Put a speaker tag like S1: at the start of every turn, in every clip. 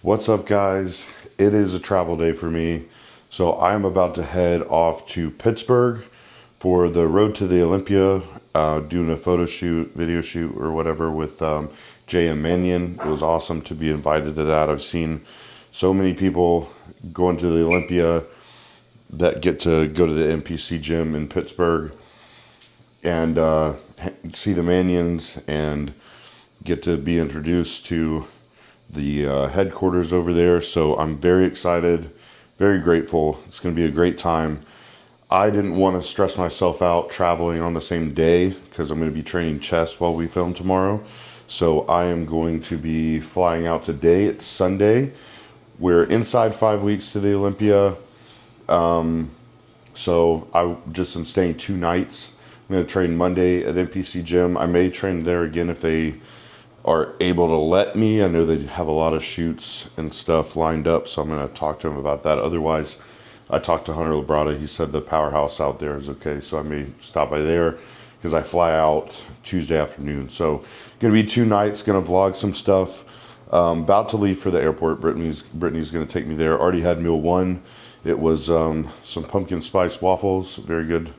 S1: What's up, guys? It is a travel day for me. So I'm about to head off to Pittsburgh for the Road to the Olympia, doing a photo shoot, video shoot, or whatever with J.M. Mannion. It was awesome to be invited to that. I've seen so many people going to the Olympia that get to go to the NPC gym in Pittsburgh and see the Mannions and get to be introduced to the headquarters over there. So I'm very excited, very grateful. It's going to be a great time. I didn't want to stress myself out traveling on the same day because I'm going to be training chest while we film tomorrow. So I am going to be flying out today. It's Sunday. We're inside 5 weeks to the Olympia. So I just am staying 2 nights. I'm going to train Monday at NPC gym. I may train there again if they are able to let me. I know they have a lot of shoots and stuff lined up, so I'm going to talk to them about that. Otherwise, I talked to Hunter Labrada. He said the powerhouse out there is okay, so I may stop by there because I fly out Tuesday afternoon. So going to be 2 nights, going to vlog some stuff. About to leave for the airport. Brittany's going to take me there. Already had meal 1. It was some pumpkin spice waffles, very good.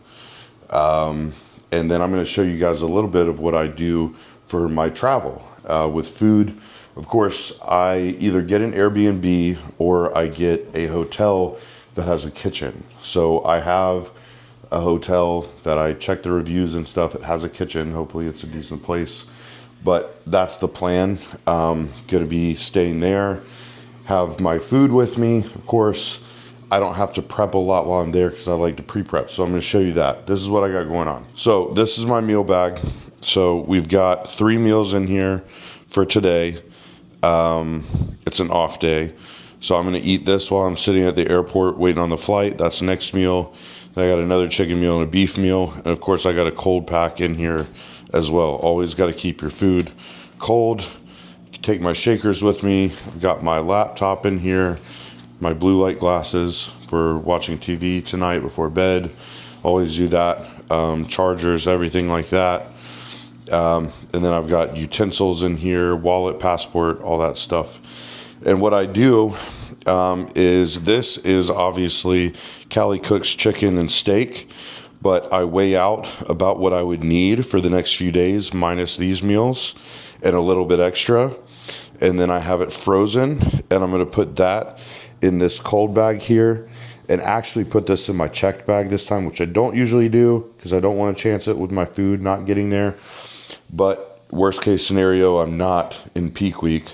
S1: And then I'm going to show you guys a little bit of what I do for my travel with food. Of course, I either get an Airbnb or I get a hotel that has a kitchen. So I have a hotel that I check the reviews and stuff. It has a kitchen. Hopefully it's a decent place, but that's the plan. Going to be staying there, have my food with me. Of course, I don't have to prep a lot while I'm there because I like to pre-prep. So I'm going to show you that. This is what I got going on. So this is my meal bag. So we've got 3 meals in here for today. It's an off day. So I'm going to eat this while I'm sitting at the airport waiting on the flight. That's the next meal. Then I got another chicken meal and a beef meal. And of course I got a cold pack in here as well. Always got to keep your food cold. Take my shakers with me. I've got my laptop in here. My blue light glasses for watching TV tonight before bed. Always do that. Chargers, everything like that. And then I've got utensils in here, wallet, passport, all that stuff. And what I do is this is obviously Callie Cook's chicken and steak, but I weigh out about what I would need for the next few days minus these meals and a little bit extra. And then I have it frozen, and I'm going to put that in this cold bag here and actually put this in my checked bag this time, which I don't usually do because I don't want to chance it with my food not getting there. But worst case scenario, I'm not in peak week.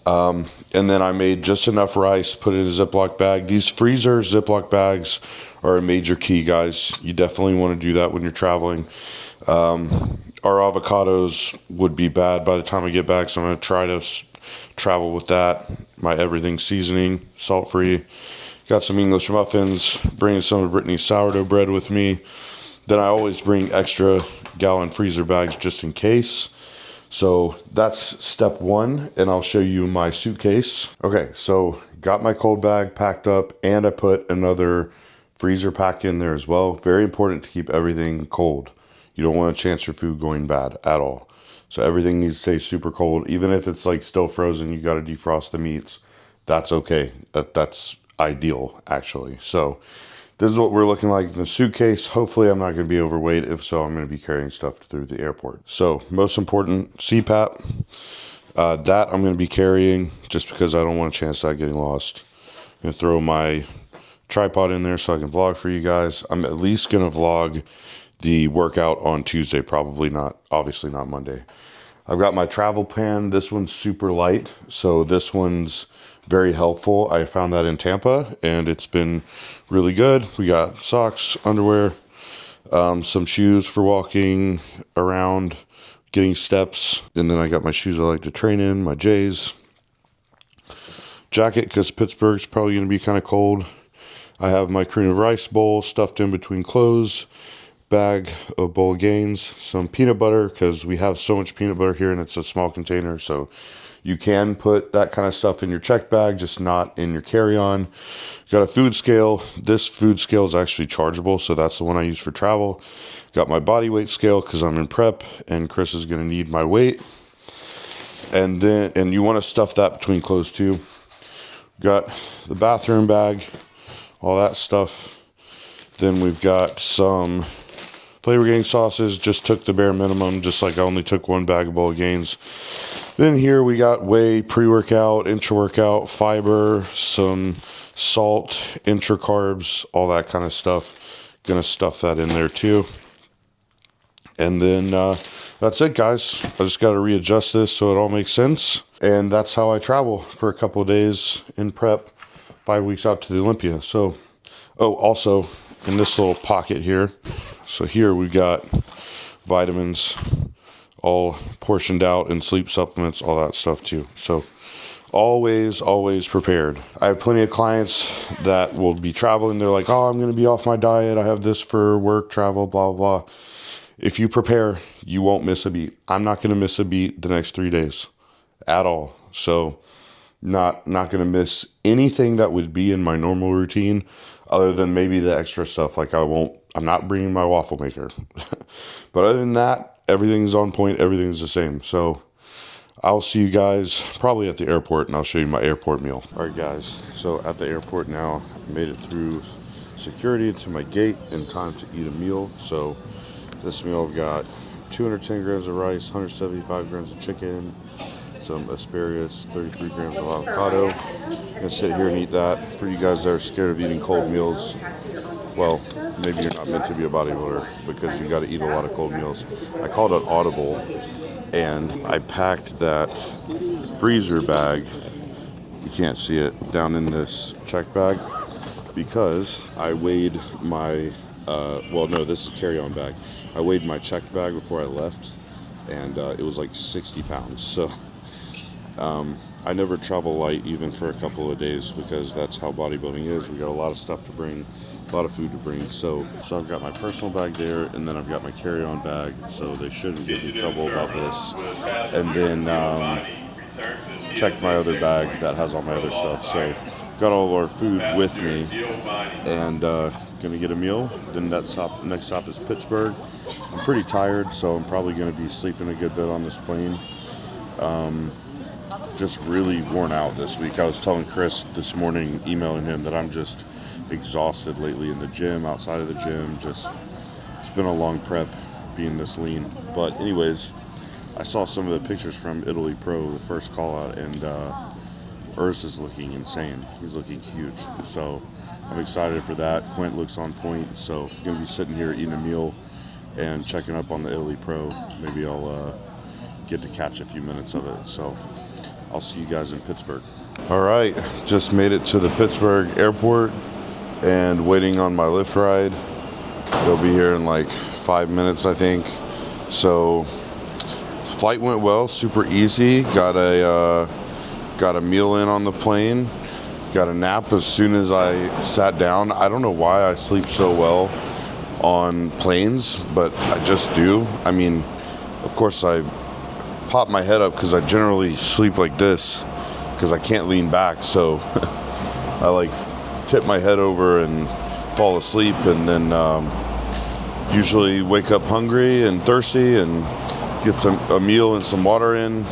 S1: And then I made just enough rice, put it in a Ziploc bag. These freezer Ziploc bags are a major key, guys. You definitely want to do that when you're traveling. Our avocados would be bad by the time I get back, so I'm going to try to travel with that. My everything seasoning, salt-free. Got some English muffins, bringing some of Brittany's sourdough bread with me. Then I always bring extra gallon freezer bags just in case. So that's step 1, and I'll show you my suitcase. Okay, so got my cold bag packed up, and I put another freezer pack in there as well. Very important to keep everything cold. You don't want to chance your food going bad at all. So everything needs to stay super cold. Even if it's like still frozen, you got to defrost the meats. That's okay. That's ideal, actually. So this is what we're looking like in the suitcase. Hopefully I'm not going to be overweight. If so, I'm going to be carrying stuff through the airport. So most important, CPAP. That I'm going to be carrying just because I don't want a chance of that getting lost. I'm going to throw my tripod in there so I can vlog for you guys. I'm at least going to vlog the workout on Tuesday, probably not, obviously not Monday. I've got my travel pan. This one's super light, so this one's very helpful. I found that in Tampa, and it's been really good. We got socks, underwear, some shoes for walking around, getting steps, and then I got my shoes I like to train in, my J's. Jacket, because Pittsburgh's probably going to be kind of cold. I have my cream of rice bowl stuffed in between clothes. Bag of Bowl Gains, some peanut butter, because we have so much peanut butter here and it's a small container, so you can put that kind of stuff in your check bag, just not in your carry-on. Got a food scale. This food scale is actually chargeable, so that's the one I use for travel. Got my body weight scale because I'm in prep and Chris is going to need my weight. And you want to stuff that between clothes too. Got the bathroom bag, all that stuff. Then we've got some flavor gang sauces. Just took the bare minimum, just like I only took one bag of Bowl of Gains. Then here we got whey, pre-workout, intra-workout, fiber, some salt, intra-carbs, all that kind of stuff. Gonna stuff that in there too. And then that's it, guys. I just got to readjust this so it all makes sense. And that's how I travel for a couple of days in prep, 5 weeks out to the Olympia. So, oh, also in this little pocket here. So here we got vitamins all portioned out and sleep supplements, all that stuff too. So always prepared. I have plenty of clients that will be traveling. They're like, oh, I'm going to be off my diet. I have this for work, travel, blah, blah, blah. If you prepare, you won't miss a beat. I'm not going to miss a beat the next 3 days at all. So not going to miss anything that would be in my normal routine other than maybe the extra stuff. Like I'm not bringing my waffle maker. But other than that, everything's on point. Everything's the same. So I'll see you guys probably at the airport and I'll show you my airport meal. All right, guys. So at the airport now, I made it through security to my gate in time to eat a meal. So this meal I've got 210 grams of rice, 175 grams of chicken, some asparagus, 33 grams of avocado. I'm gonna sit here and eat that. For you guys that are scared of eating cold meals, well, maybe you're not meant to be a bodybuilder because you got to eat a lot of cold meals. I called it audible, and I packed that freezer bag. You can't see it down in this check bag because I weighed my. Well, no, this is a carry-on bag. I weighed my check bag before I left, and it was like 60 pounds. So I never travel light even for a couple of days because that's how bodybuilding is. We got a lot of stuff to bring, a lot of food to bring. So I've got my personal bag there, and then I've got my carry-on bag, so they shouldn't get in trouble about this. And then check my other bag that has all my other stuff. So got all of our food with me, and gonna get a meal. Then next stop is Pittsburgh. I'm pretty tired, so I'm probably gonna be sleeping a good bit on this plane. Just really worn out this week. I was telling Chris this morning, emailing him, that I'm just exhausted lately in the gym, outside of the gym. Just, it's been a long prep being this lean. But anyways, I saw some of the pictures from Italy Pro, the first call out, and Urs is looking insane. He's looking huge. So I'm excited for that. Quint looks on point. So I'm going to be sitting here eating a meal and checking up on the Italy Pro. Maybe I'll get to catch a few minutes of it. So I'll see you guys in Pittsburgh. All right, just made it to the Pittsburgh airport and waiting on my Lyft ride. They'll be here in like 5 minutes, I think. So flight went well, super easy. Got a meal in on the plane. Got a nap as soon as I sat down. I don't know why I sleep so well on planes, but I just do. I mean, of course I pop my head up because I generally sleep like this because I can't lean back. So I like tip my head over and fall asleep, and then usually wake up hungry and thirsty and get a meal and some water in.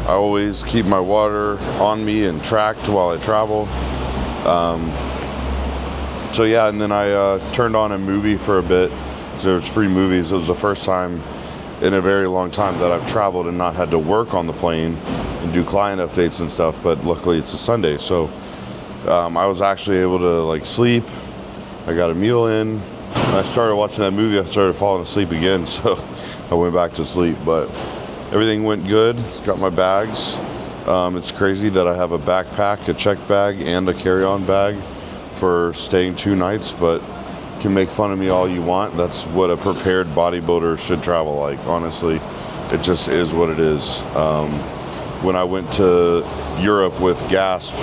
S1: I always keep my water on me and tracked while I travel. So yeah, and then I turned on a movie for a bit. There was free movies. It was the first time in a very long time that I've traveled and not had to work on the plane and do client updates and stuff, but luckily it's a Sunday, so I was actually able to like sleep. I got a meal in. When I started watching that movie, I started falling asleep again, so I went back to sleep, but everything went good. Got my bags. It's crazy that I have a backpack, a check bag, and a carry-on bag for staying 2 nights, but you can make fun of me all you want. That's what a prepared bodybuilder should travel like, honestly. It just is what it is. When I went to Europe with Gasp,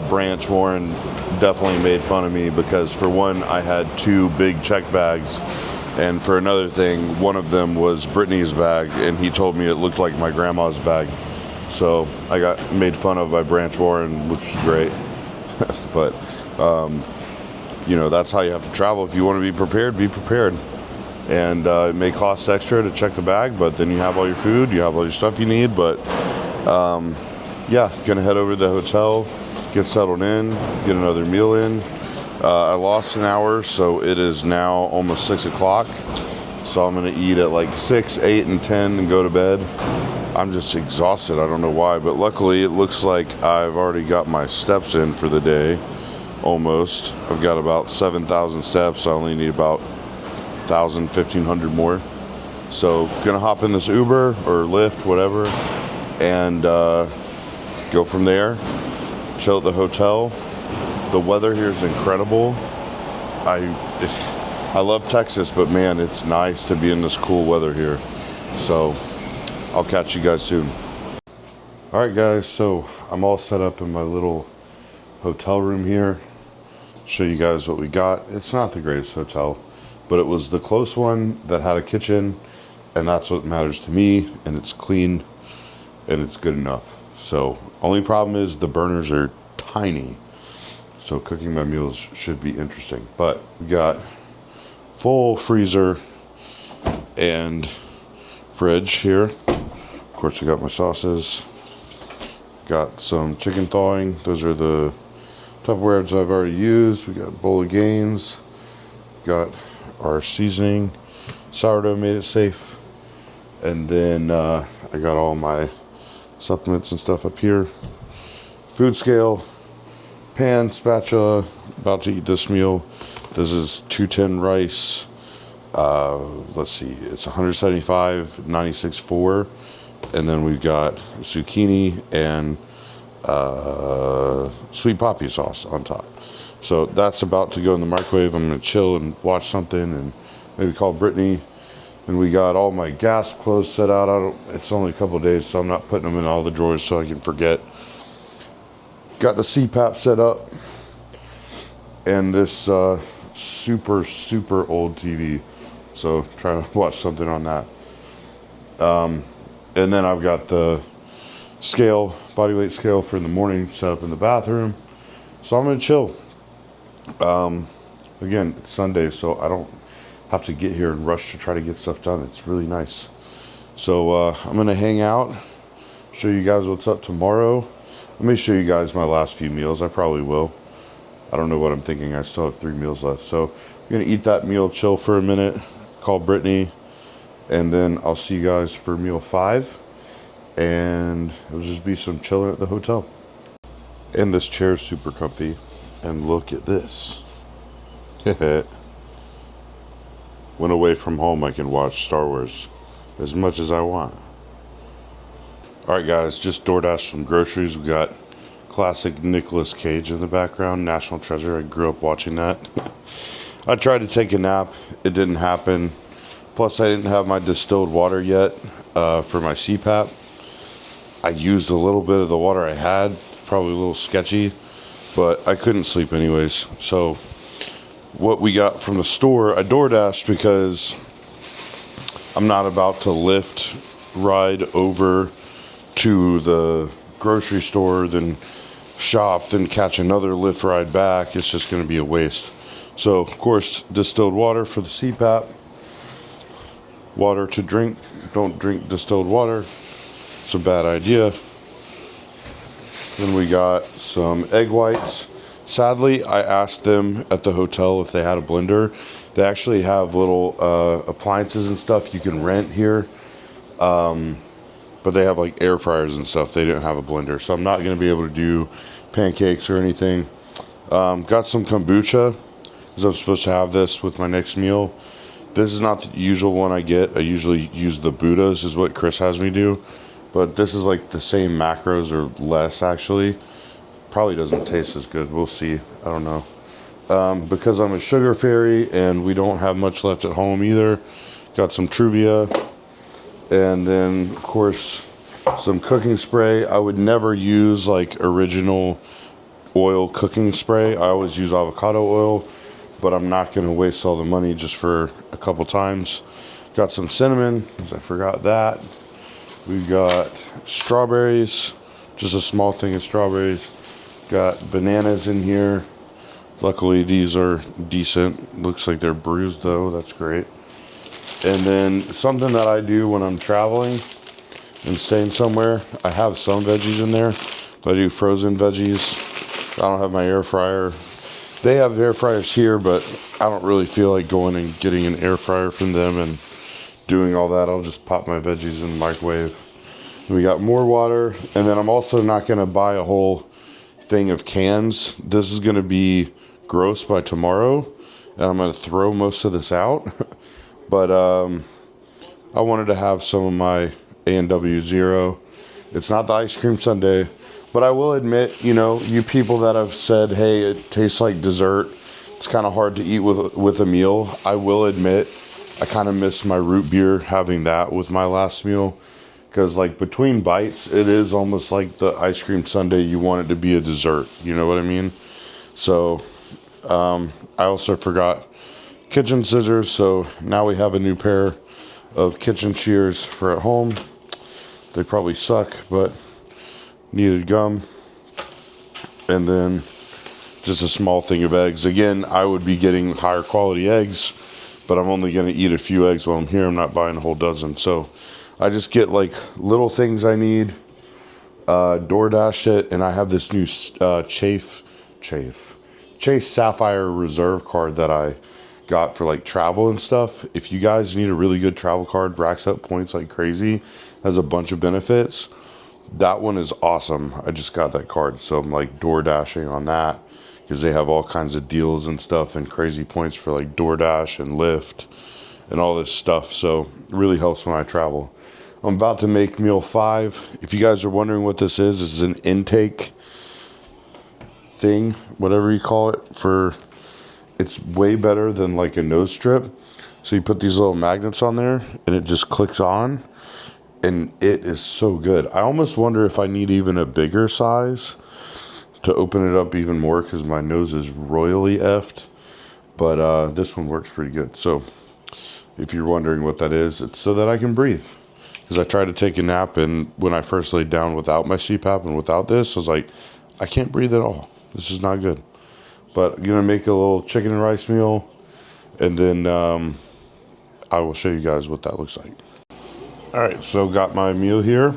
S1: Branch Warren definitely made fun of me because, for one, I had 2 big check bags, and for another thing, one of them was Brittany's bag, and he told me it looked like my grandma's bag. So I got made fun of by Branch Warren, which is great. But you know, that's how you have to travel. If you want to be prepared, be prepared. And it may cost extra to check the bag, but then you have all your food, you have all your stuff you need. But yeah, gonna head over to the hotel, get get settled in, get another meal in. I lost an hour, so it is now almost 6 o'clock. So I'm gonna eat at like 6, 8, and 10 and go to bed. I'm just exhausted, I don't know why, but luckily it looks like I've already got my steps in for the day, almost. I've got about 7,000 steps. I only need about 1,000, 1,500 more. So gonna hop in this Uber or Lyft, whatever, and go from there, chill at the hotel. The weather here is incredible. I love Texas, but man, it's nice to be in this cool weather here. So I'll catch you guys soon. All right, guys, so I'm all set up in my little hotel room here. Show you guys what we got. It's not the greatest hotel, but it was the close one that had a kitchen, and that's what matters to me, and it's clean, and it's good enough. So only problem is the burners are tiny, so cooking my meals should be interesting. But we got full freezer and fridge here. Of course, I got my sauces. Got some chicken thawing. Those are the Tupperwares I've already used. We got a bowl of Gaines. Got our seasoning. Sourdough made it safe. And then I got all my supplements and stuff up here. Food scale, pan, spatula. About to eat this meal. This is 210 rice. Let's see, it's 175, 96.4. And then we've got zucchini and sweet poppy sauce on top. So that's about to go in the microwave. I'm gonna chill and watch something and maybe call Brittany. And we got all my gasp clothes set out. It's only a couple days, so I'm not putting them in all the drawers so I can forget. Got the CPAP set up. And this super old TV. So try to watch something on that. And then I've got the scale, body weight scale for in the morning set up in the bathroom. So I'm gonna chill. Again, it's Sunday, so I don't have to get here and rush to try to get stuff done. It's really nice. So I'm gonna hang out, show you guys what's up tomorrow. Let me show you guys my last few meals. I probably will. I don't know what I'm thinking. I still have 3 meals left. So I'm gonna eat that meal, chill for a minute, call Brittany, and then I'll see you guys for meal 5. And it'll just be some chilling at the hotel. And this chair is super comfy. And look at this. When away from home, I can watch Star Wars as much as I want. Alright guys, just DoorDash some groceries. We got classic Nicolas Cage in the background, National Treasure. I grew up watching that. I tried to take a nap. It didn't happen. Plus, I didn't have my distilled water yet for my CPAP. I used a little bit of the water I had. Probably a little sketchy, but I couldn't sleep anyways. So what we got from the store, I DoorDashed because I'm not about to Lyft ride over to the grocery store, then shop, then catch another Lyft ride back. It's just going to be a waste. So, of course, distilled water for the CPAP. Water to drink. Don't drink distilled water. It's a bad idea. Then we got some egg whites. Sadly, I asked them at the hotel if they had a blender. They actually have little appliances and stuff you can rent here. But they have like air fryers and stuff. They didn't have a blender. So I'm not going to be able to do pancakes or anything. Got some kombucha because I'm supposed to have this with my next meal. This is not the usual one I get. I usually use the Buddhas is what Chris has me do. But this is like the same macros or less actually. Probably doesn't taste as good. We'll see. I don't know. Because I'm a sugar fairy and we don't have much left at home either. Got some Truvia. And then, of course, some cooking spray. I would never use like original oil cooking spray. I always use avocado oil. But I'm not going to waste all the money just for a couple times. Got some cinnamon, because I forgot that. We got strawberries, just a small thing of strawberries. Got bananas in here. Luckily, these are decent. Looks like they're bruised, though. That's great. And then something that I do when I'm traveling and staying somewhere, I have some veggies in there, but I do frozen veggies. I don't have my air fryer. They have air fryers here, but I don't really feel like going and getting an air fryer from them and doing all that. I'll just pop my veggies in the microwave. We got more water, and then I'm also not going to buy a whole thing of cans. This is going to be gross by tomorrow, and I'm going to throw most of this out. But I wanted to have some of my A&W Zero. It's not the ice cream sundae, but I will admit, you know, you people that have said, hey, it tastes like dessert, it's kind of hard to eat with a meal. I will admit, I kind of miss my root beer, having that with my last meal. Because, like, between bites, it is almost like the ice cream sundae. You want it to be a dessert. You know what I mean? So, I also forgot kitchen scissors. So, now we have a new pair of kitchen shears for at home. They probably suck, but needed gum. And then just a small thing of eggs. Again, I would be getting higher quality eggs, but I'm only going to eat a few eggs while I'm here. I'm not buying a whole dozen. So, I just get like little things I need, DoorDash it, and I have this new Chase Sapphire Reserve card that I got for like travel and stuff. If you guys need a really good travel card, racks up points like crazy, has a bunch of benefits. That one is awesome. I just got that card, so I'm like DoorDashing on that because they have all kinds of deals and stuff and crazy points for like DoorDash and Lyft and all this stuff. So it really helps when I travel. I'm about to make meal 5. If you guys are wondering what this is an intake thing, whatever you call it. It's way better than like a nose strip. So you put these little magnets on there and it just clicks on, and it is so good. I almost wonder if I need even a bigger size to open it up even more because my nose is royally effed. But this one works pretty good. So if you're wondering what that is, it's so that I can breathe. Because I tried to take a nap, and when I first laid down without my CPAP and without this, I was like, I can't breathe at all. This is not good. But I'm going to make a little chicken and rice meal, and then I will show you guys what that looks like. All right, so got my meal here.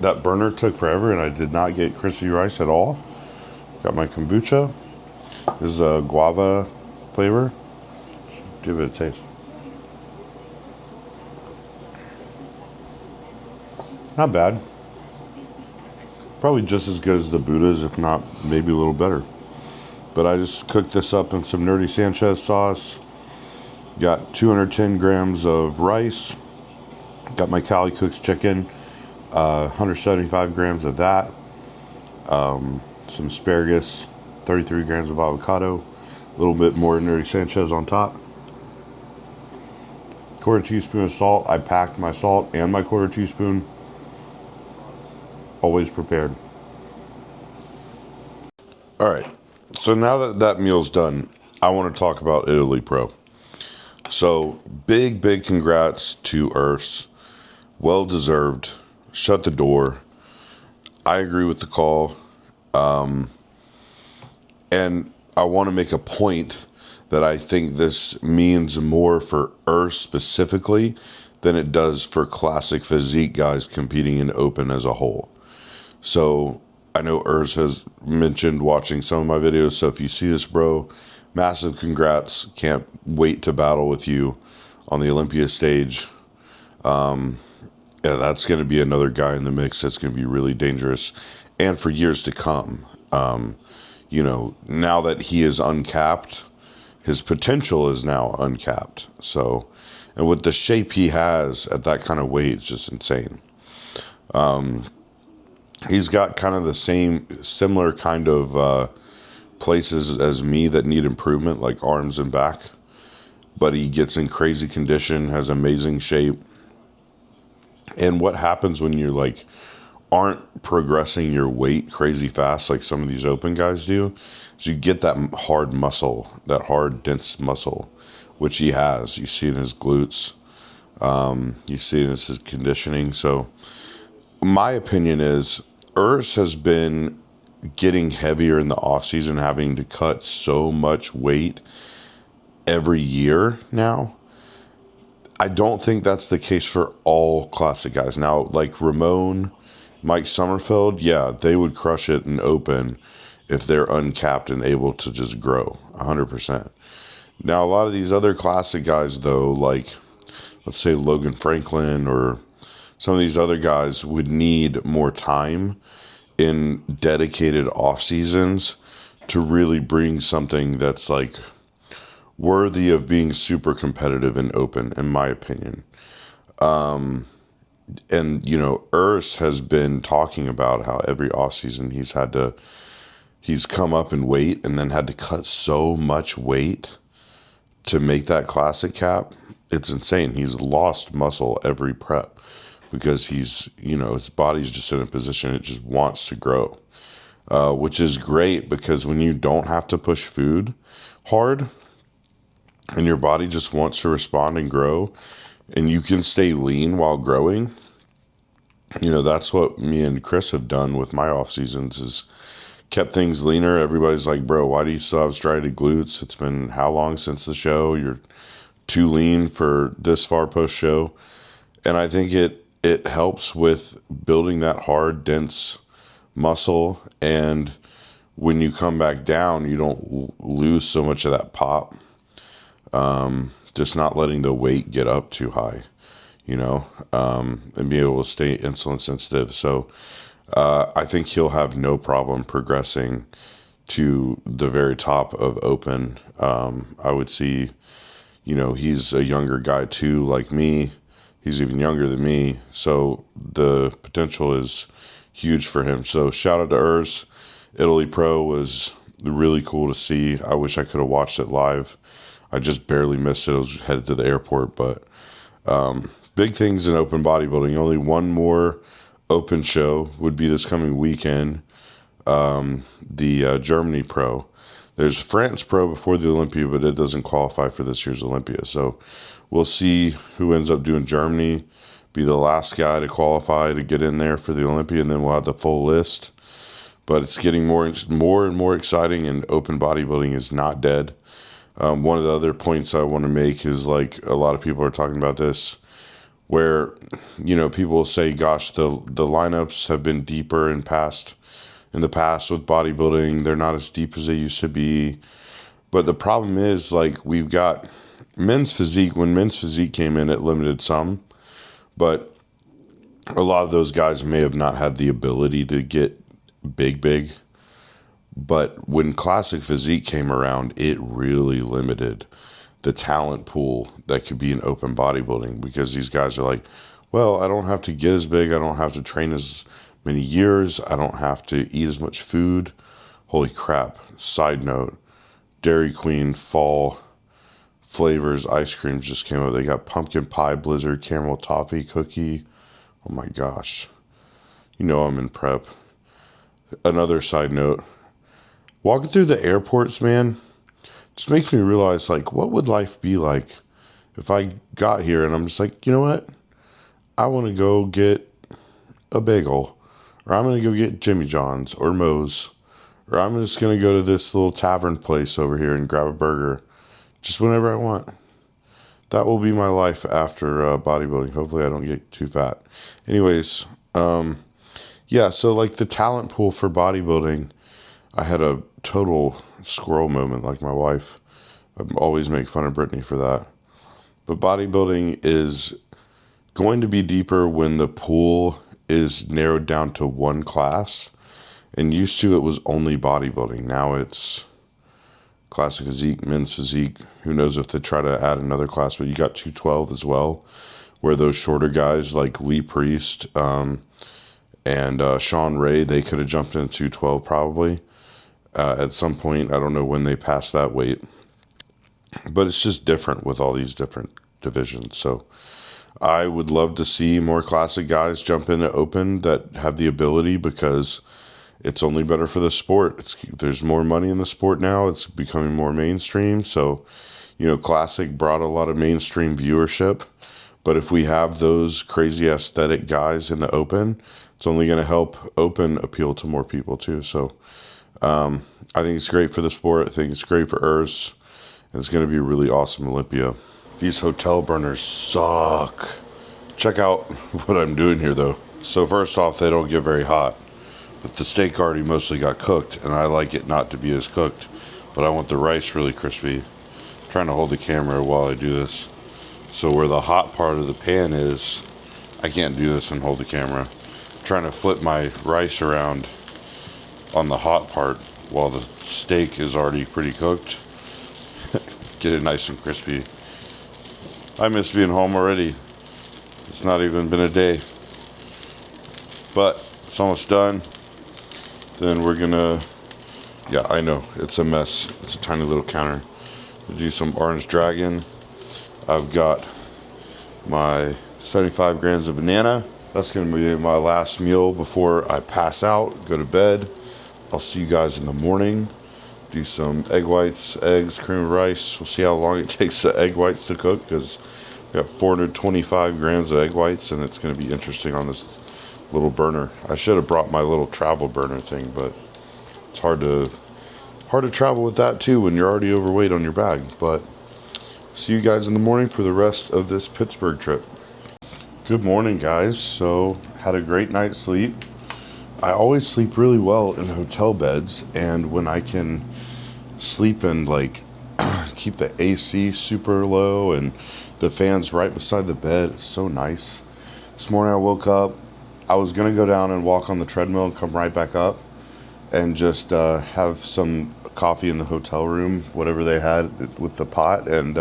S1: That burner took forever, and I did not get crispy rice at all. Got my kombucha. This is a guava flavor. Give it a taste. Not bad. Probably just as good as the Buddha's, if not maybe a little better. But I just cooked this up in some Nerdy Sanchez sauce. Got 210 grams of rice. Got my Cali Cooks chicken. 175 grams of that. Some asparagus. 33 grams of avocado. A little bit more Nerdy Sanchez on top. Quarter teaspoon of salt. I packed my salt and my quarter teaspoon. Always prepared. All right. So now that that meal's done, I want to talk about Italy Pro. So big congrats to Urs. Well deserved. Shut the door. I agree with the call. And I want to make a point that I think this means more for Urs specifically than it does for classic physique guys competing in open as a whole. So I know Urs has mentioned watching some of my videos. So if you see this, bro, massive congrats. Can't wait to battle with you on the Olympia stage. Yeah, that's going to be another guy in the mix that's going to be really dangerous. And for years to come, you know, now that he is uncapped, his potential is now uncapped. So, and with the shape he has at that kind of weight, it's just insane. He's got kind of the similar kind of places as me that need improvement, like arms and back. But he gets in crazy condition, has amazing shape. And what happens when you're like, aren't progressing your weight crazy fast like some of these open guys do, is you get that hard muscle, that hard, dense muscle, which he has. You see it in his glutes. You see it in his conditioning. So my opinion is Urs has been getting heavier in the off season, having to cut so much weight every year now. I don't think that's the case for all classic guys. Now, like Ramon, Mike Sommerfeld, yeah, they would crush it in open if they're uncapped and able to just grow 100%. Now, a lot of these other classic guys, though, like let's say Logan Franklin or some of these other guys, would need more time in dedicated off seasons to really bring something that's like worthy of being super competitive and open, in my opinion. And Urs has been talking about how every off season he's come up in weight and then had to cut so much weight to make that classic cap. It's insane. He's lost muscle every prep because his body's just in a position it just wants to grow, which is great because when you don't have to push food hard and your body just wants to respond and grow and you can stay lean while growing, that's what me and Chris have done with my off seasons is kept things leaner. Everybody's like, bro, why do you still have striated glutes? It's been how long since the show? You're too lean for this far post show. And I think it helps with building that hard, dense muscle. And when you come back down, you don't lose so much of that pop. Just not letting the weight get up too high, and be able to stay insulin sensitive. So I think he'll have no problem progressing to the very top of open. I would see, he's a younger guy too, like me. He's even younger than me. So the potential is huge for him. So shout out to Urs. Italy Pro was really cool to see. I wish I could have watched it live. I just barely missed it. I was headed to the airport, but big things in open bodybuilding. Only one more open show would be this coming weekend. The Germany Pro. There's France Pro before the Olympia, but it doesn't qualify for this year's Olympia. So we'll see who ends up doing Germany. Be the last guy to qualify to get in there for the Olympia, and then we'll have the full list. But it's getting more and more exciting, and open bodybuilding is not dead. One of the other points I want to make is like a lot of people are talking about this, where people will say, "Gosh, the lineups have been deeper in the past with bodybuilding. They're not as deep as they used to be." But the problem is, like, we've got men's physique. When men's physique came in, it limited some, but a lot of those guys may have not had the ability to get big. But when classic physique came around, it really limited the talent pool that could be in open bodybuilding, because these guys are like, well, I don't have to get as big. I don't have to train as many years. I don't have to eat as much food. Holy crap. Side note, Dairy Queen fall flavors ice creams just came out. They got pumpkin pie blizzard, caramel toffee cookie. Oh my gosh. I'm in prep. Another side note, walking through the airports, man, just makes me realize, like, what would life be like if I got here and I'm just like, you know what? I want to go get a bagel, or I'm going to go get Jimmy John's or Moe's, or I'm just going to go to this little tavern place over here and grab a burger just whenever I want. That will be my life after bodybuilding. Hopefully I don't get too fat. Anyways, so like the talent pool for bodybuilding, I had a total squirrel moment like my wife. I always make fun of Brittany for that. But bodybuilding is going to be deeper when the pool is narrowed down to one class. And used to it was only bodybuilding. Now it's classic physique, men's physique. Who knows if they try to add another class. But you got 212 as well, where those shorter guys like Lee Priest and Sean Ray, they could have jumped into 212 probably. At some point, I don't know when they pass that weight, but it's just different with all these different divisions. So I would love to see more classic guys jump into open that have the ability, because it's only better for the sport. There's more money in the sport now. It's becoming more mainstream. So, classic brought a lot of mainstream viewership, but if we have those crazy aesthetic guys in the open, it's only going to help open appeal to more people too. So, I think it's great for the sport. I think it's great for Urs. And it's going to be a really awesome Olympia. These hotel burners suck. Check out what I'm doing here, though. So first off, they don't get very hot. But the steak already mostly got cooked, and I like it not to be as cooked. But I want the rice really crispy. I'm trying to hold the camera while I do this. So where the hot part of the pan is, I can't do this and hold the camera. I'm trying to flip my rice around on the hot part while the steak is already pretty cooked. Get it nice and crispy. I miss being home already. It's not even been a day. But it's almost done. Then we're gonna, yeah, I know, it's a mess. It's a tiny little counter. We'll do some orange dragon. I've got my 75 grams of banana. That's gonna be my last meal before I pass out, go to bed. I'll see you guys in the morning. Do some egg whites, eggs, cream of rice. We'll see how long it takes the egg whites to cook, because we got 425 grams of egg whites, and it's going to be interesting on this little burner. I should have brought my little travel burner thing, but it's hard to travel with that too when you're already overweight on your bag. But see you guys in the morning for the rest of this Pittsburgh trip. Good morning, guys. So had a great night's sleep. I always sleep really well in hotel beds, and when I can sleep and like keep the AC super low and the fans right beside the bed, it's so nice. This morning I woke up, I was gonna go down and walk on the treadmill and come right back up and just have some coffee in the hotel room, whatever they had with the pot. And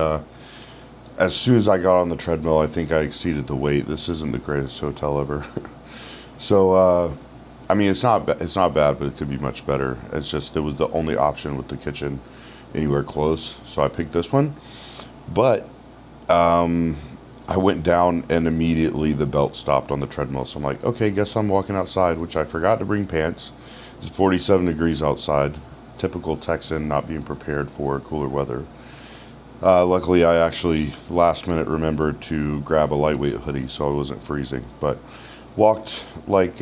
S1: as soon as I got on the treadmill, I think I exceeded the weight. This isn't the greatest hotel ever. So I mean, it's not bad, but it could be much better. It's just, it was the only option with the kitchen anywhere close, so I picked this one. But I went down and immediately the belt stopped on the treadmill. So I'm like, okay, guess I'm walking outside, which I forgot to bring pants. It's 47 degrees outside. Typical Texan, not being prepared for cooler weather. Luckily, I actually last minute remembered to grab a lightweight hoodie, so I wasn't freezing. But walked like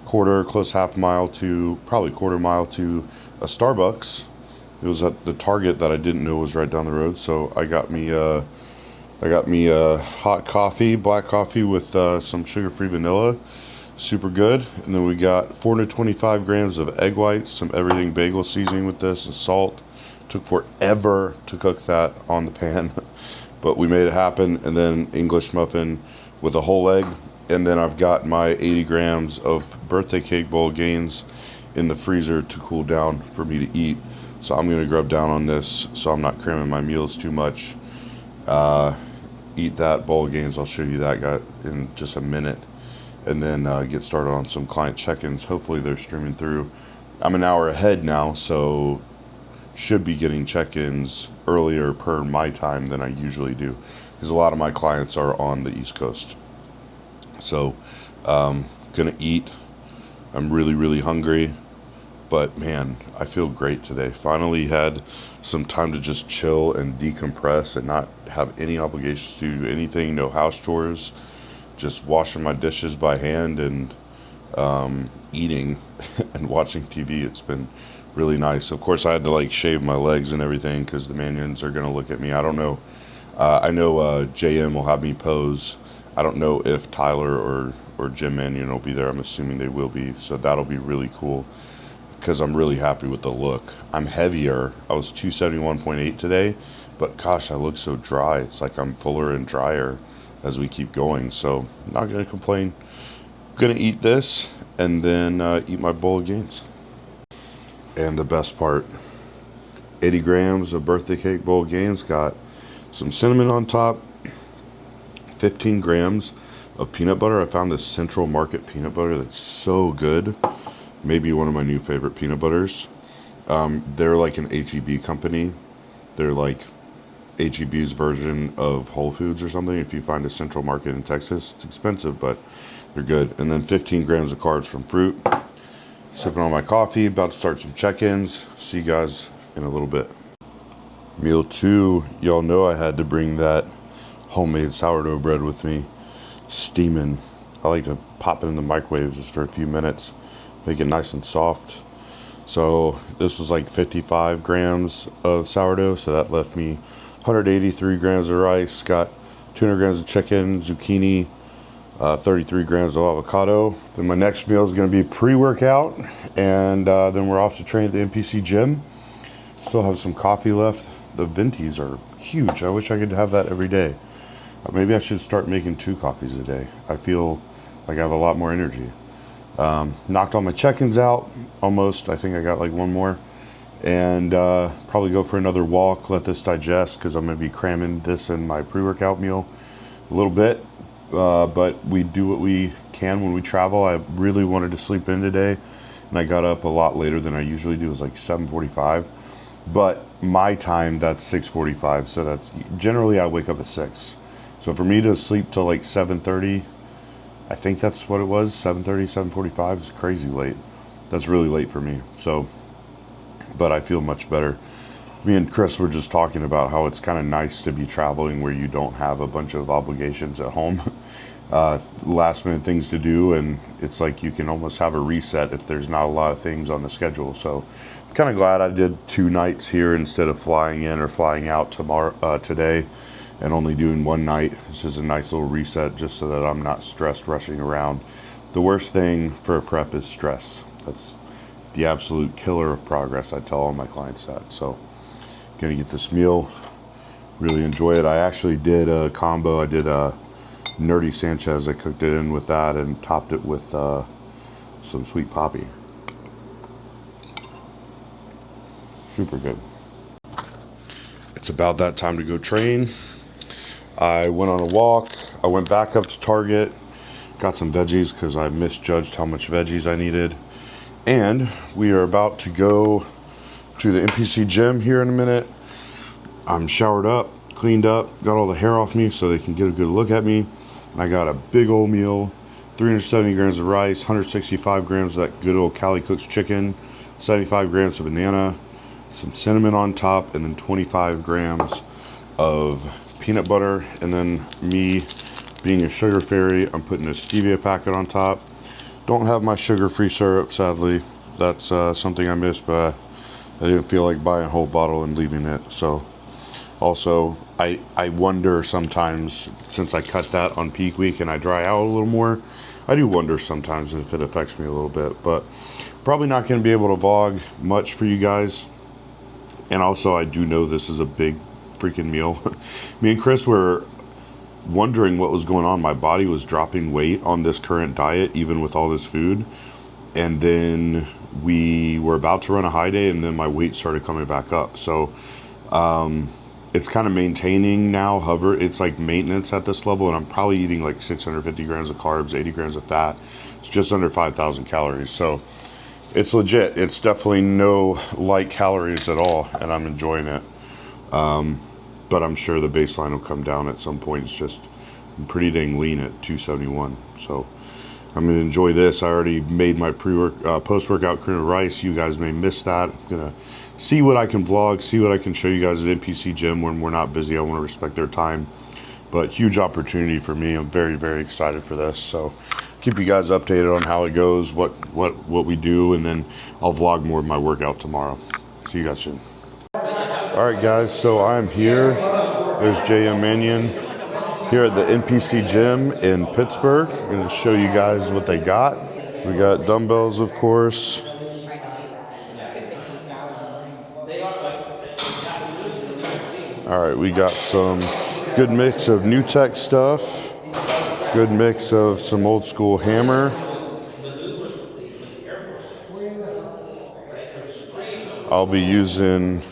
S1: close half mile to probably quarter mile to a Starbucks. It was at the Target that I didn't know was right down the road. So I got me a hot coffee, black coffee with some sugar-free vanilla, super good. And then we got 425 grams of egg whites, some everything bagel seasoning with this, and salt. Took forever to cook that on the pan, but we made it happen. And then English muffin with a whole egg. And then I've got my 80 grams of birthday cake bowl gains in the freezer to cool down for me to eat. So I'm gonna grub down on this so I'm not cramming my meals too much. Eat that bowl of gains. I'll show you that guy in just a minute. And then get started on some client check-ins. Hopefully they're streaming through. I'm an hour ahead now, so should be getting check-ins earlier per my time than I usually do, because a lot of my clients are on the East Coast. So gonna eat. I'm really hungry, but man, I feel great today. Finally had some time to just chill and decompress and not have any obligations to do anything. No house chores, just washing my dishes by hand and eating and watching TV. It's been really nice. Of course, I had to like shave my legs and everything because the minions are gonna look at me. I don't know. I know JM will have me pose. I don't know if Tyler or Jim Mannion will be there. I'm assuming they will be, so that'll be really cool because I'm really happy with the look. I'm heavier. I was 271.8 today, but gosh, I look so dry. It's like I'm fuller and drier as we keep going, so not gonna complain. Gonna eat this and then eat my bowl of gains. And the best part, 80 grams of birthday cake bowl of gains, got some cinnamon on top, 15 grams of peanut butter. I found this Central Market peanut butter that's so good. Maybe one of my new favorite peanut butters. They're like an HEB company. They're like HEB's version of Whole Foods or something. If you find a Central Market in Texas, it's expensive, but they're good. And then 15 grams of carbs from fruit. Sipping on my coffee, about to start some check-ins. See you guys in a little bit. Meal 2, y'all know I had to bring that homemade sourdough bread with me, steaming. I like to pop it in the microwave just for a few minutes, make it nice and soft. So this was like 55 grams of sourdough, so that left me 183 grams of rice, got 200 grams of chicken, zucchini, 33 grams of avocado. Then my next meal is going to be pre-workout, and then we're off to train at the NPC gym. Still have some coffee left. The ventis are huge. I wish I could have that every day. Maybe I should start making 2 coffees a day. I feel like I have a lot more energy. Knocked all my check-ins out almost. I think I got like 1 more. And probably go for another walk, let this digest, because I'm going to be cramming this in my pre-workout meal a little bit. But we do what we can when we travel. I really wanted to sleep in today, and I got up a lot later than I usually do. It was like 7:45. But my time, that's 6:45. So that's generally I wake up at 6. So for me to sleep till like 7:30, I think that's what it was, 7:30, 7:45. It's crazy late. That's really late for me. So, but I feel much better. Me and Chris were just talking about how it's kind of nice to be traveling where you don't have a bunch of obligations at home, last minute things to do, and it's like you can almost have a reset if there's not a lot of things on the schedule. So I'm kind of glad I did 2 nights here instead of flying in or flying out today, and only doing 1 night. It's just a nice little reset just so that I'm not stressed rushing around. The worst thing for a prep is stress. That's the absolute killer of progress. I tell all my clients that. So gonna get this meal, really enjoy it. I actually did a combo. I did a Nerdy Sanchez. I cooked it in with that and topped it with some sweet poppy. Super good. It's about that time to go train. I went on a walk. I went back up to Target, got some veggies because I misjudged how much veggies I needed. And we are about to go to the NPC gym here in a minute. I'm showered up, cleaned up, got all the hair off me so they can get a good look at me. And I got a big old meal, 370 grams of rice, 165 grams of that good old Cali Cook's chicken, 75 grams of banana, some cinnamon on top, and then 25 grams of peanut butter. And then me being a sugar fairy, I'm putting a stevia packet on top. Don't have my sugar-free syrup, sadly. That's something I missed, but I didn't feel like buying a whole bottle and leaving it. So also, I wonder sometimes, since I cut that on peak week and I dry out a little more, I do wonder sometimes if it affects me a little bit. But probably not going to be able to vlog much for you guys. And also, I do know this is a big freaking meal. Me and Chris were wondering what was going on. My body was dropping weight on this current diet, even with all this food. And then we were about to run a high day, and then my weight started coming back up. So it's kind of maintaining now, it's like maintenance at this level, and I'm probably eating like 650 grams of carbs, 80 grams of fat. It's just under 5,000 calories. So it's legit. It's definitely no light calories at all, and I'm enjoying it. But I'm sure the baseline will come down at some point. It's just I'm pretty dang lean at 271. So I'm going to enjoy this. I already made my post-workout cream of rice. You guys may miss that. I'm going to see what I can vlog, see what I can show you guys at NPC Gym when we're not busy. I want to respect their time. But huge opportunity for me. I'm very, very excited for this. So keep you guys updated on how it goes, what we do, and then I'll vlog more of my workout tomorrow. See you guys soon. All right, guys, so I'm here. There's JM Mannion here at the NPC Gym in Pittsburgh. I'm going to show you guys what they got. We got dumbbells, of course. All right, we got some good mix of new tech stuff, good mix of some old school hammer. I'll be using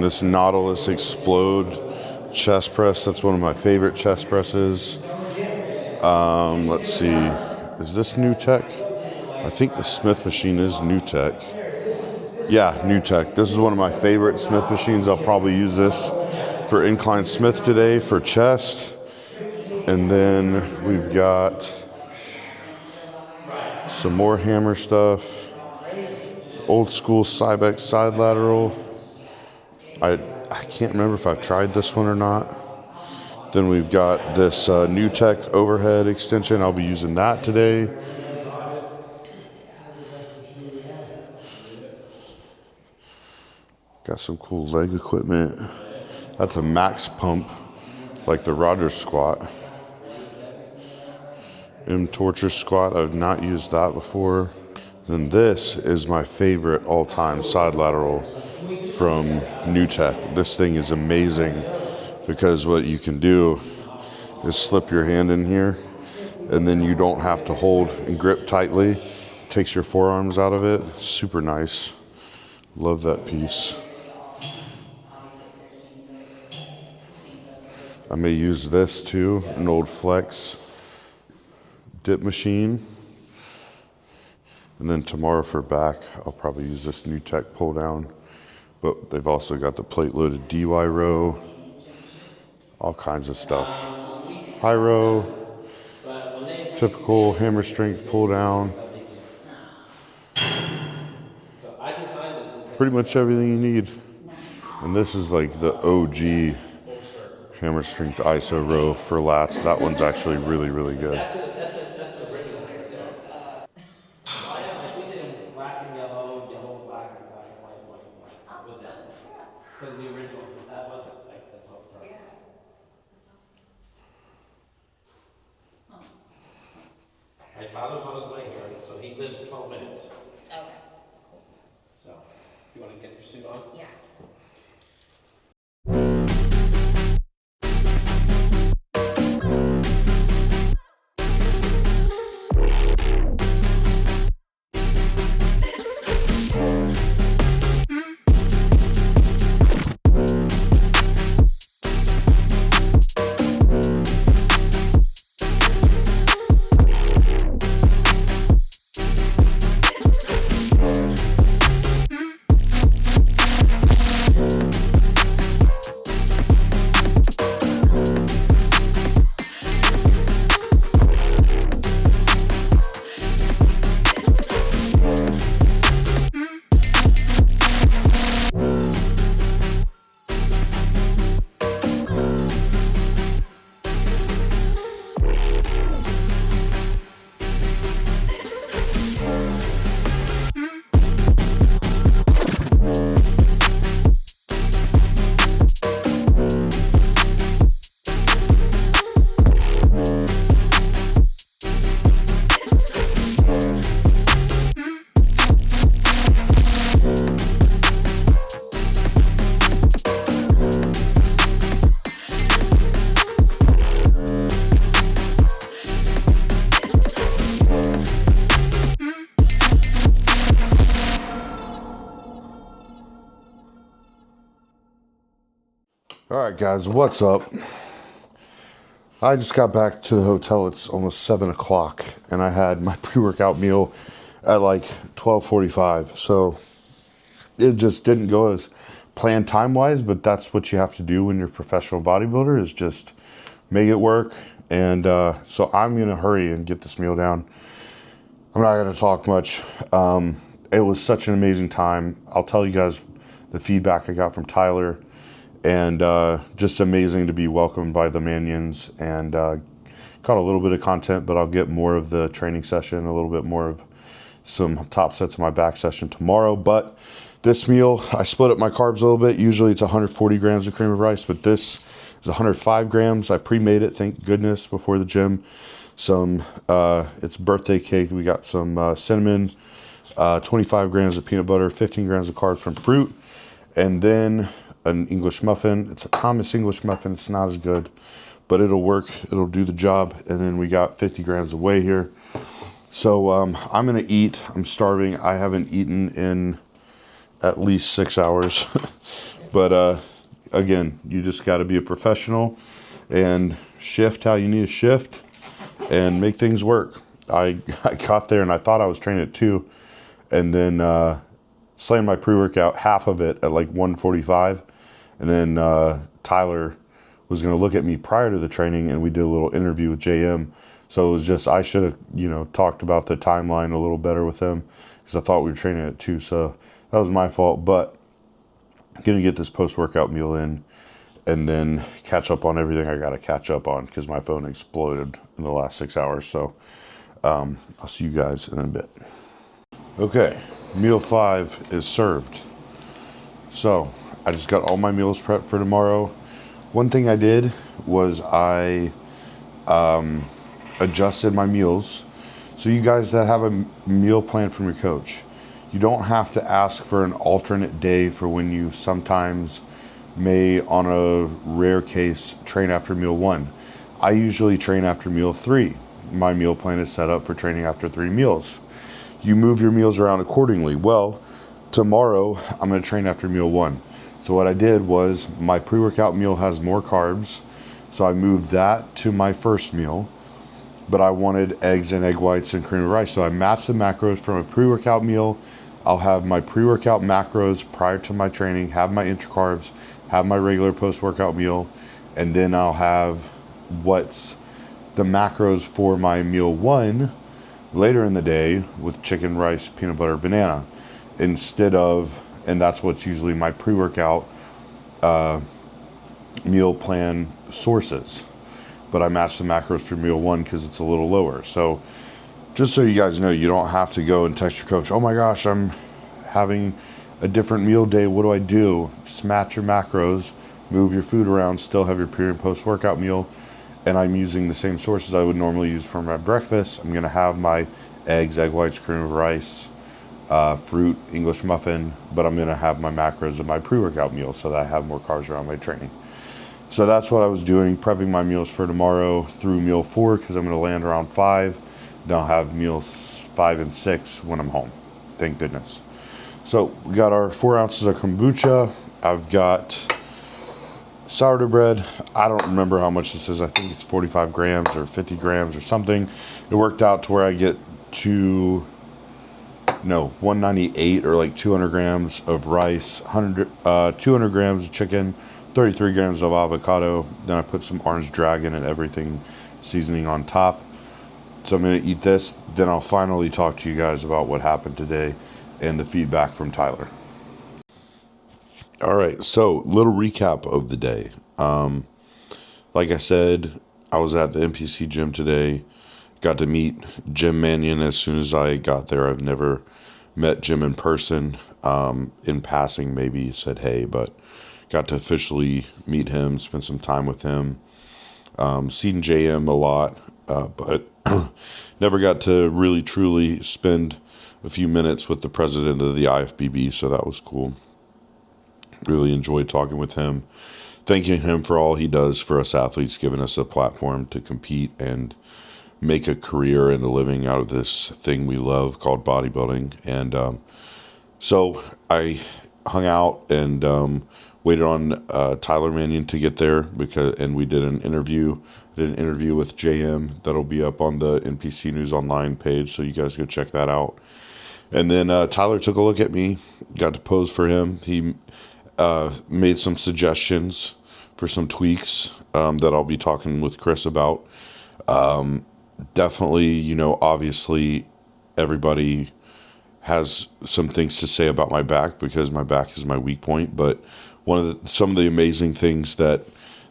S1: this Nautilus Explode chest press. That's one of my favorite chest presses. Let's see, is this new tech? I think the Smith machine is new tech. Yeah, new tech. This is one of my favorite Smith machines. I'll probably use this for incline Smith today for chest. And then we've got some more hammer stuff. Old school Cybex side lateral. I can't remember if I've tried this one or not. Then we've got this new tech overhead extension. I'll be using that today. Got some cool leg equipment. That's a max pump, like the Rogers squat. M torture squat. I've not used that before. Then this is my favorite all-time side lateral from New Tech. This thing is amazing because what you can do is slip your hand in here and then you don't have to hold and grip tightly. Takes your forearms out of it. Super nice. Love that piece. I may use this too, an old Flex dip machine. And then tomorrow for back, I'll probably use this New Tech pull down. But they've also got the plate loaded DY row, all kinds of stuff. High row, typical hammer strength pull down. Pretty much everything you need. And this is like the OG hammer strength ISO row for lats. That one's actually really, really good.
S2: That's original right there. I think they did black and yellow, yellow, black, and white, white, white. That was it. Because the original, that wasn't like that's all part. My father's on his way here, so he lives 12 minutes.
S3: Okay.
S2: So, you want to get your suit on?
S3: Yeah.
S1: All right, guys, what's up? I just got back to the hotel. It's almost 7 o'clock, and I had my pre-workout meal at like 12:45. So it just didn't go as planned time-wise, but that's what you have to do when you're a professional bodybuilder, is just make it work. And so I'm gonna hurry and get this meal down. I'm not gonna talk much. It was such an amazing time. I'll tell you guys the feedback I got from Tyler. And just amazing to be welcomed by the Manions, and caught a little bit of content, but I'll get more of the training session, a little bit more of some top sets of my back session tomorrow. But this meal, I split up my carbs a little bit. Usually it's 140 grams of cream of rice, but this is 105 grams. I pre-made it, thank goodness, before the gym. It's birthday cake. We got some cinnamon, 25 grams of peanut butter, 15 grams of carbs from fruit, and then an English muffin. It's a Thomas English muffin. It's not as good, but it'll work. It'll do the job. And then we got 50 grams of whey here. So I'm gonna eat. I'm starving. I haven't eaten in at least 6 hours. But again, you just got to be a professional and shift how you need to shift and make things work. I got there and I thought I was training at 2, and then slammed my pre-workout, half of it at like 1:45. And then Tyler was going to look at me prior to the training, and we did a little interview with JM. So it was just, I should have, talked about the timeline a little better with him, because I thought we were training at 2. So that was my fault. But I'm going to get this post-workout meal in and then catch up on everything I got to catch up on, because my phone exploded in the last 6 hours. So I'll see you guys in a bit. Okay, meal 5 is served. So I just got all my meals prepped for tomorrow. One thing I did was I adjusted my meals. So you guys that have a meal plan from your coach, you don't have to ask for an alternate day for when you sometimes may, on a rare case, train after meal 1. I usually train after meal 3. My meal plan is set up for training after 3 meals. You move your meals around accordingly. Well, tomorrow I'm going to train after meal 1. So what I did was my pre-workout meal has more carbs, so I moved that to my first meal, but I wanted eggs and egg whites and cream of rice. So I matched the macros from a pre-workout meal. I'll have my pre-workout macros prior to my training, have my intracarbs, have my regular post-workout meal, and then I'll have what's the macros for my meal 1 later in the day with chicken, rice, peanut butter, banana, instead of, and that's what's usually my pre-workout meal plan sources. But I match the macros for meal 1 because it's a little lower. So just so you guys know, you don't have to go and text your coach, oh my gosh, I'm having a different meal day, what do I do? Just match your macros, move your food around, still have your pre and post workout meal, and I'm using the same sources I would normally use for my breakfast. I'm going to have my eggs, egg whites, cream of rice, fruit, English muffin, but I'm going to have my macros of my pre-workout meal so that I have more carbs around my training. So that's what I was doing, prepping my meals for tomorrow through meal 4 because I'm going to land around 5. Then I'll have meals 5 and 6 when I'm home. Thank goodness. So we got our 4 ounces of kombucha. I've got sourdough bread. I don't remember how much this is. I think it's 45 grams or 50 grams or something. It worked out to where I get 198 or like 200 grams of rice, 200 grams of chicken, 33 grams of avocado. Then I put some orange dragon and everything seasoning on top. So I'm going to eat this. Then I'll finally talk to you guys about what happened today and the feedback from Tyler. All right, so little recap of the day. Like I said, I was at the NPC gym today. Got to meet Jim Mannion as soon as I got there. I've never met Jim in person. In passing, maybe said hey, but got to officially meet him, spend some time with him. Seen JM a lot, but never got to really truly spend a few minutes with the president of the IFBB, so that was cool. Really enjoyed talking with him, thanking him for all he does for us athletes, giving us a platform to compete and make a career and a living out of this thing we love called bodybuilding. And so I hung out and waited on Tyler Mannion to get there and we did an interview. Did an interview with JM that'll be up on the NPC News Online page, so you guys go check that out. And then Tyler took a look at me, got to pose for him. He made some suggestions for some tweaks that I'll be talking with Chris about. Definitely, obviously everybody has some things to say about my back because my back is my weak point. But some of the amazing things that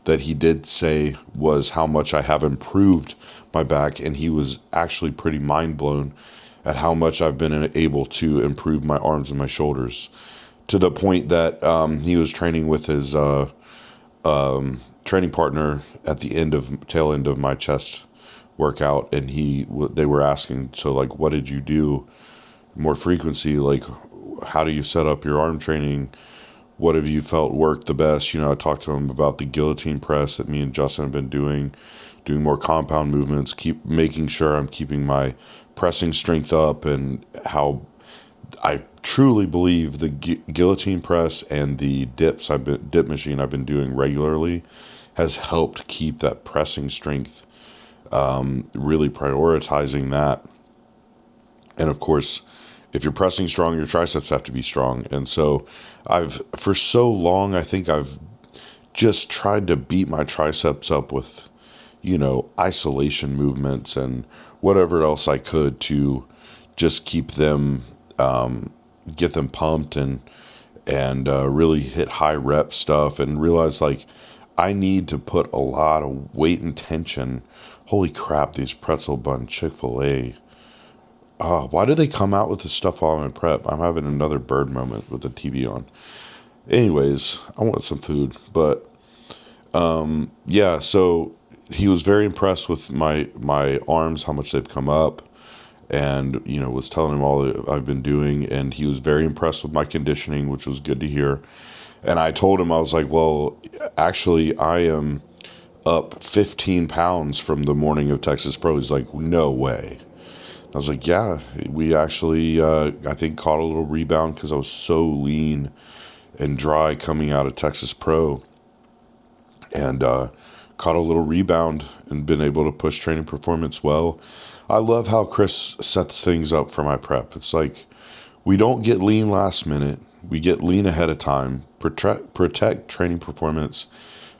S1: he did say was how much I have improved my back, and he was actually pretty mind blown at how much I've been able to improve my arms and my shoulders, to the point that he was training with his training partner at the tail end of my chest workout, and they were asking, so like, what did you do more frequency? Like, how do you set up your arm training? What have you felt worked the best? I talked to him about the guillotine press that me and Justin have been doing more compound movements, keep making sure I'm keeping my pressing strength up, and how I truly believe the guillotine press and the dip machine I've been doing regularly has helped keep that pressing strength, really prioritizing that. And of course, if you're pressing strong, your triceps have to be strong. And so for so long, I think I've just tried to beat my triceps up with, isolation movements and whatever else I could to just keep them, get them pumped and really hit high rep stuff, and realize like I need to put a lot of weight and tension. Holy crap, these pretzel bun Chick-fil-A. Why do they come out with this stuff while I'm in prep? I'm having another bird moment with the TV on. Anyways, I want some food. But, yeah, so he was very impressed with my arms, how much they've come up, and was telling him all that I've been doing, and he was very impressed with my conditioning, which was good to hear. And I told him, I was like, well, actually, I am up 15 pounds from the morning of Texas Pro. He's like, no way. I was like, yeah, we actually, I think, caught a little rebound because I was so lean and dry coming out of Texas Pro, and caught a little rebound and been able to push training performance well. I love how Chris sets things up for my prep. It's like, we don't get lean last minute. We get lean ahead of time, protect training performance,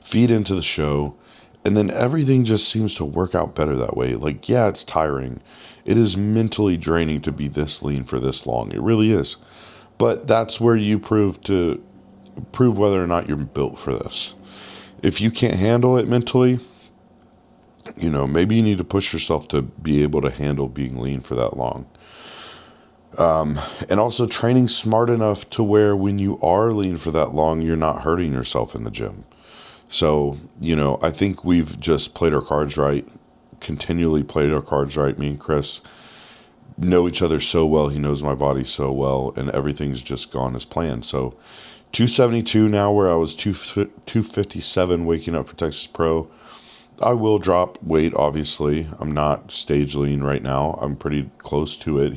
S1: feed into the show, and then everything just seems to work out better that way. Like, yeah, it's tiring. It is mentally draining to be this lean for this long. It really is. But that's where you prove whether or not you're built for this. If you can't handle it mentally, maybe you need to push yourself to be able to handle being lean for that long. And also training smart enough to where when you are lean for that long, you're not hurting yourself in the gym. So, I think we've just played our cards right, continually played our cards right. Me and Chris know each other so well. He knows my body so well, and everything's just gone as planned. So 272 now, where I was 257 waking up for Texas Pro. I will drop weight, obviously. I'm not stage lean right now. I'm pretty close to it.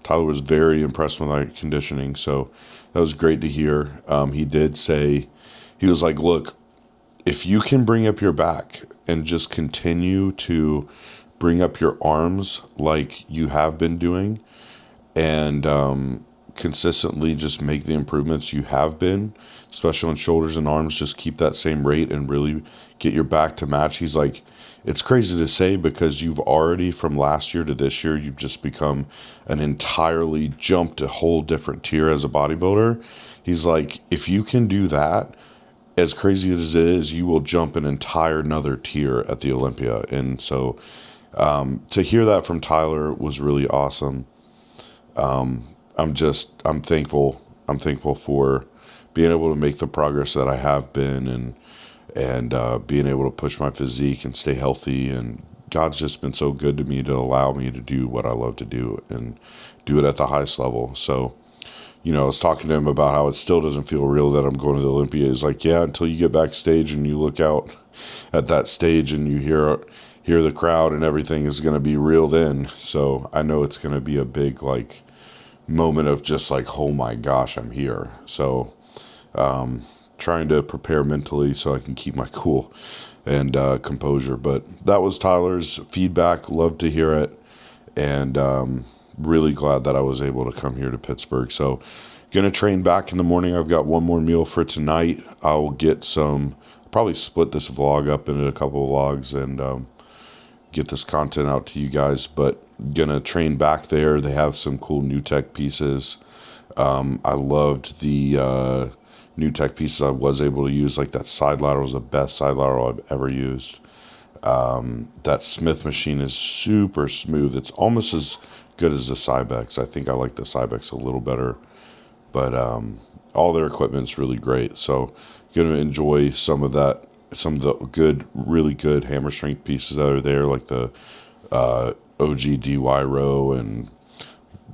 S1: Tyler was very impressed with my conditioning, so that was great to hear. He did say, he was like, look, if you can bring up your back and just continue to bring up your arms like you have been doing, and consistently just make the improvements you have been, especially on shoulders and arms, just keep that same rate and really get your back to match. He's like, it's crazy to say because you've already, from last year to this year, you've just become an entirely jumped a whole different tier as a bodybuilder. He's like, if you can do that, as crazy as it is, you will jump an entire another tier at the Olympia. And so to hear that from Tyler was really awesome. I'm thankful. I'm thankful for being able to make the progress that I have been, and being able to push my physique and stay healthy. And God's just been so good to me to allow me to do what I love to do and do it at the highest level. So, I was talking to him about how it still doesn't feel real that I'm going to the Olympia. He's like, yeah, until you get backstage and you look out at that stage and you hear the crowd and everything is going to be real then. So I know it's going to be a big, moment of just oh my gosh, I'm here. So trying to prepare mentally so I can keep my cool and composure. But that was Tyler's feedback. Love to hear it, and really glad that I was able to come here to Pittsburgh. So gonna train back in the morning. I've got one more meal for tonight. I'll get probably split this vlog up into a couple of vlogs and get this content out to you guys, but gonna train back there. They have some cool new tech pieces. I loved the new tech pieces I was able to use. That side lateral was the best side lateral I've ever used. That Smith machine is super smooth. It's almost as good as the Cybex. I think I like the Cybex a little better, but all their equipment's really great. So gonna enjoy some of the really good hammer strength pieces that are there, like the OG DY row and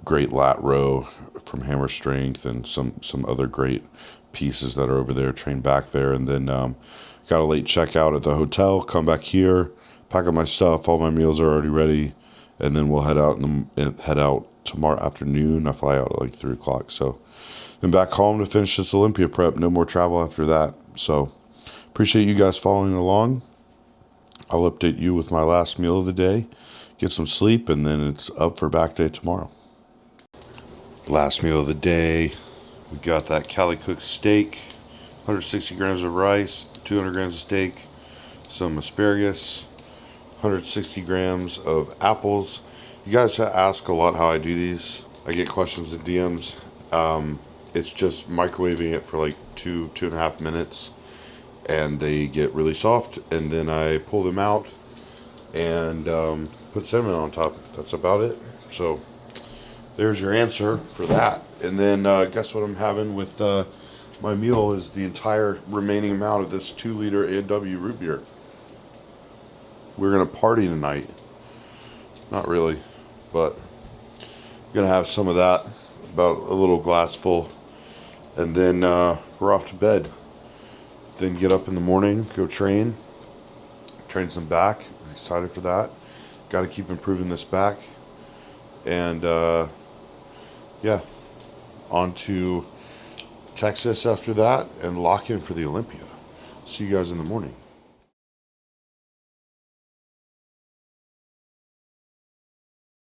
S1: great lat row from Hammer Strength, and some other great pieces that are over there. Train back there, and then got a late checkout at the hotel. Come back here, pack up my stuff. All my meals are already ready, and then we'll head out tomorrow afternoon. I fly out at 3:00. So then back home to finish this Olympia prep. No more travel after that. So appreciate you guys following along. I'll update you with my last meal of the day. Get some sleep, and then it's up for back day tomorrow. Last meal of the day, we got that Cali Cook steak, 160 grams of rice, 200 grams of steak, some asparagus, 160 grams of apples. You guys ask a lot how I do these. I get questions in DMs. It's just microwaving it for 2.5 minutes, and they get really soft, and then I pull them out and put cinnamon on top. That's about it. So there's your answer for that. And then guess what I'm having with my meal is the entire remaining amount of this 2-liter A&W root beer. we're gonna party tonight. Not really, but gonna have some of that, about a little glass full, and then we're off to bed. Then get up in the morning, go train some back. I'm excited for that. Got to keep improving this back, and yeah, on to Texas after that, and lock in for the Olympia. See you guys in the morning.